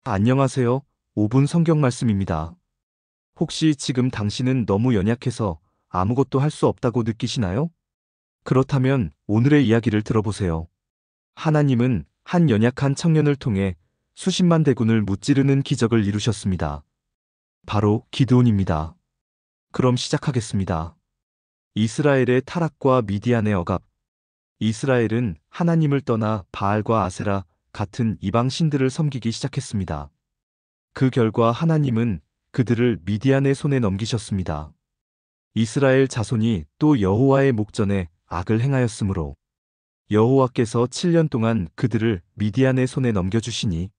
안녕하세요. 5분 성경 말씀입니다. 혹시 지금 당신은 너무 연약해서 아무것도 할 수 없다고 느끼시나요? 그렇다면 오늘의 이야기를 들어보세요. 하나님은 한 연약한 청년을 통해 수십만 대군을 무찌르는 기적을 이루셨습니다. 바로 기드온입니다. 그럼 시작하겠습니다. 이스라엘의 타락과 미디안의 억압. 이스라엘은 하나님을 떠나 바알과 아세라 같은 이방 신들을 섬기기 시작했습니다. 그 결과 하나님은 그들을 미디안의 손에 넘기셨습니다. 이스라엘 자손이 또 여호와의 목전에 악을 행하였으므로 여호와께서 7년 동안 그들을 미디안의 손에 넘겨주시니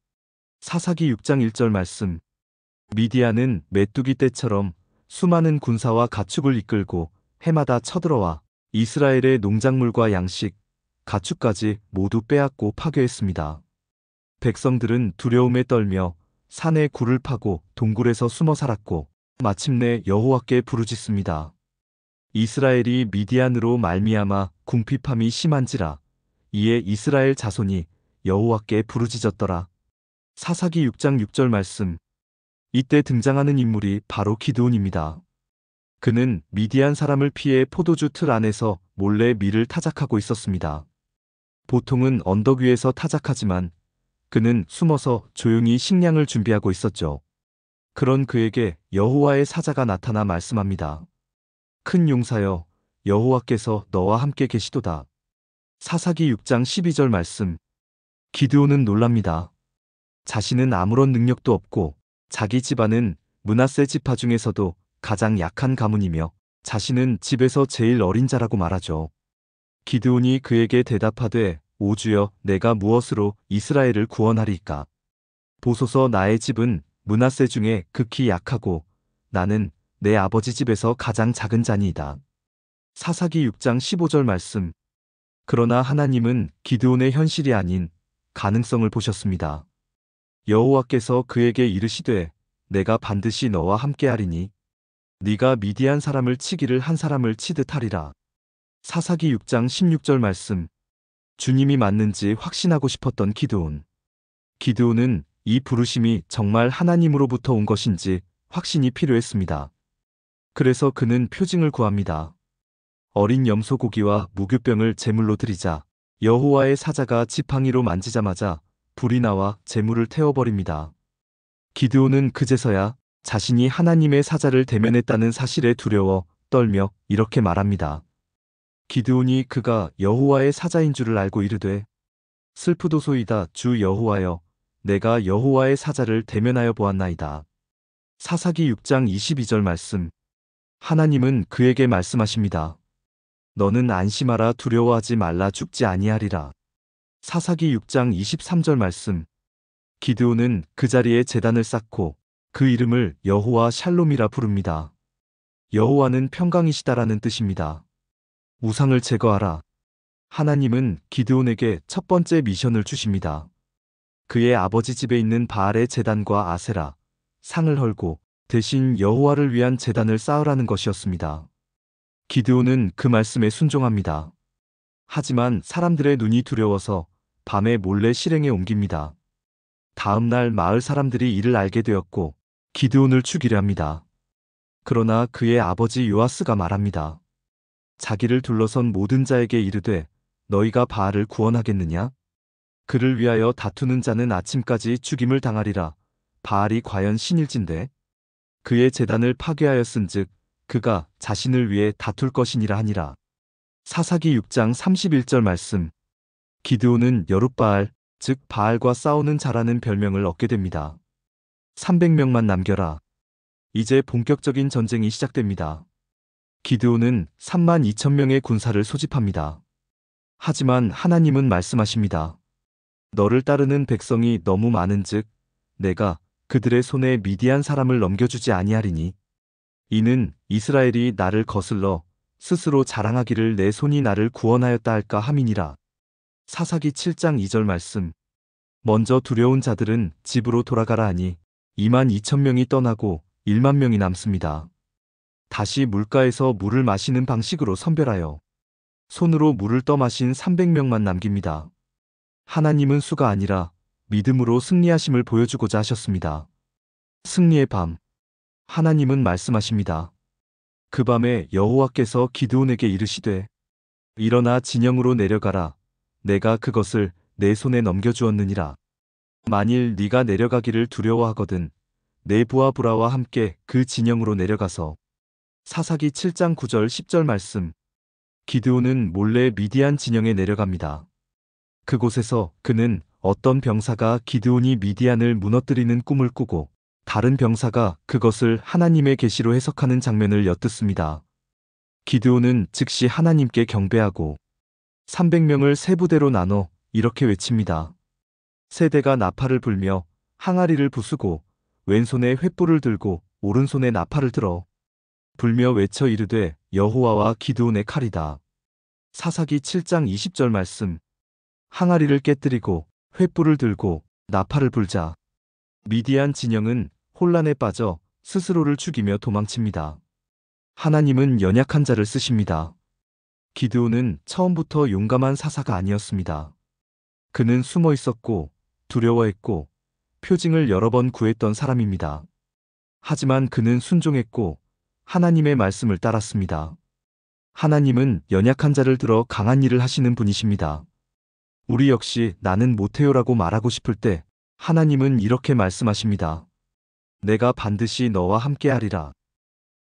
사사기 6장 1절 말씀. 미디안은 메뚜기 떼처럼 수많은 군사와 가축을 이끌고 해마다 쳐들어와 이스라엘의 농작물과 양식, 가축까지 모두 빼앗고 파괴했습니다. 백성들은 두려움에 떨며 산에 굴을 파고 동굴에서 숨어 살았고 마침내 여호와께 부르짖습니다. 이스라엘이 미디안으로 말미암아 궁핍함이 심한지라. 이에 이스라엘 자손이 여호와께 부르짖었더라. 사사기 6장 6절 말씀. 이때 등장하는 인물이 바로 기드온입니다. 그는 미디안 사람을 피해 포도주 틀 안에서 몰래 밀을 타작하고 있었습니다. 보통은 언덕 위에서 타작하지만 그는 숨어서 조용히 식량을 준비하고 있었죠. 그런 그에게 여호와의 사자가 나타나 말씀합니다. 큰 용사여, 여호와께서 너와 함께 계시도다. 사사기 6장 12절 말씀. 기드온은 놀랍니다. 자신은 아무런 능력도 없고 자기 집안은 므낫세 지파 중에서도 가장 약한 가문이며 자신은 집에서 제일 어린 자라고 말하죠. 기드온이 그에게 대답하되 오 주여, 내가 무엇으로 이스라엘을 구원하리이까? 보소서, 나의 집은 므낫세 중에 극히 약하고 나는 내 아버지 집에서 가장 작은 자니이다. 사사기 6장 15절 말씀. 그러나 하나님은 기드온의 현실이 아닌 가능성을 보셨습니다. 여호와께서 그에게 이르시되 내가 반드시 너와 함께하리니 네가 미디안 사람을 치기를 한 사람을 치듯 하리라. 사사기 6장 16절 말씀. 주님이 맞는지 확신하고 싶었던 기드온. 기드온은 이 부르심이 정말 하나님으로부터 온 것인지 확신이 필요했습니다. 그래서 그는 표징을 구합니다. 어린 염소 고기와 무교병을 제물로 드리자 여호와의 사자가 지팡이로 만지자마자 불이 나와 제물을 태워버립니다. 기드온은 그제서야 자신이 하나님의 사자를 대면했다는 사실에 두려워 떨며 이렇게 말합니다. 기드온이 그가 여호와의 사자인 줄을 알고 이르되 슬프도소이다. 주 여호와여, 내가 여호와의 사자를 대면하여 보았나이다. 사사기 6장 22절 말씀. 하나님은 그에게 말씀하십니다. 너는 안심하라, 두려워하지 말라, 죽지 아니하리라. 사사기 6장 23절 말씀. 기드온은 그 자리에 제단을 쌓고 그 이름을 여호와 샬롬이라 부릅니다. 여호와는 평강이시다라는 뜻입니다. 우상을 제거하라. 하나님은 기드온에게 첫 번째 미션을 주십니다. 그의 아버지 집에 있는 바알의 제단과 아세라, 상을 헐고 대신 여호와를 위한 제단을 쌓으라는 것이었습니다. 기드온은 그 말씀에 순종합니다. 하지만 사람들의 눈이 두려워서 밤에 몰래 실행에 옮깁니다. 다음 날 마을 사람들이 이를 알게 되었고 기드온을 죽이려 합니다. 그러나 그의 아버지 요아스가 말합니다. 자기를 둘러선 모든 자에게 이르되 너희가 바알을 구원하겠느냐? 그를 위하여 다투는 자는 아침까지 죽임을 당하리라. 바알이 과연 신일진데 그의 제단을 파괴하였은즉 그가 자신을 위해 다툴 것이니라 하니라. 사사기 6장 31절 말씀. 기드온은 여룻바알, 즉 바알과 싸우는 자라는 별명을 얻게 됩니다. 300명만 남겨라. 이제 본격적인 전쟁이 시작됩니다. 기드온은 3만 2천 명의 군사를 소집합니다. 하지만 하나님은 말씀하십니다. 너를 따르는 백성이 너무 많은즉 내가 그들의 손에 미디안 사람을 넘겨주지 아니하리니 이는 이스라엘이 나를 거슬러 스스로 자랑하기를 내 손이 나를 구원하였다 할까 함이니라. 사사기 7장 2절 말씀. 먼저 두려운 자들은 집으로 돌아가라 하니 2만 2천 명이 떠나고 1만 명이 남습니다. 다시 물가에서 물을 마시는 방식으로 선별하여 손으로 물을 떠마신 300명만 남깁니다. 하나님은 수가 아니라 믿음으로 승리하심을 보여주고자 하셨습니다. 승리의 밤. 하나님은 말씀하십니다. 그 밤에 여호와께서 기드온에게 이르시되 일어나 진영으로 내려가라. 내가 그것을 내 손에 넘겨주었느니라. 만일 네가 내려가기를 두려워하거든 내 부하 브라와 함께 그 진영으로 내려가서 사사기 7장 9절 10절 말씀. 기드온은 몰래 미디안 진영에 내려갑니다. 그곳에서 그는 어떤 병사가 기드온이 미디안을 무너뜨리는 꿈을 꾸고 다른 병사가 그것을 하나님의 계시로 해석하는 장면을 엿듣습니다. 기드온은 즉시 하나님께 경배하고 300명을 세 부대로 나눠 이렇게 외칩니다. 세대가 나팔을 불며 항아리를 부수고 왼손에 횃불을 들고 오른손에 나팔을 들어 불며 외쳐 이르되 여호와와 기드온의 칼이다. 사사기 7장 20절 말씀. 항아리를 깨뜨리고 횃불을 들고 나팔을 불자 미디안 진영은 혼란에 빠져 스스로를 죽이며 도망칩니다. 하나님은 연약한 자를 쓰십니다. 기드온은 처음부터 용감한 사사가 아니었습니다. 그는 숨어 있었고 두려워했고 표징을 여러 번 구했던 사람입니다. 하지만 그는 순종했고 하나님의 말씀을 따랐습니다. 하나님은 연약한 자를 들어 강한 일을 하시는 분이십니다. 우리 역시 나는 못해요라고 말하고 싶을 때 하나님은 이렇게 말씀하십니다. 내가 반드시 너와 함께하리라.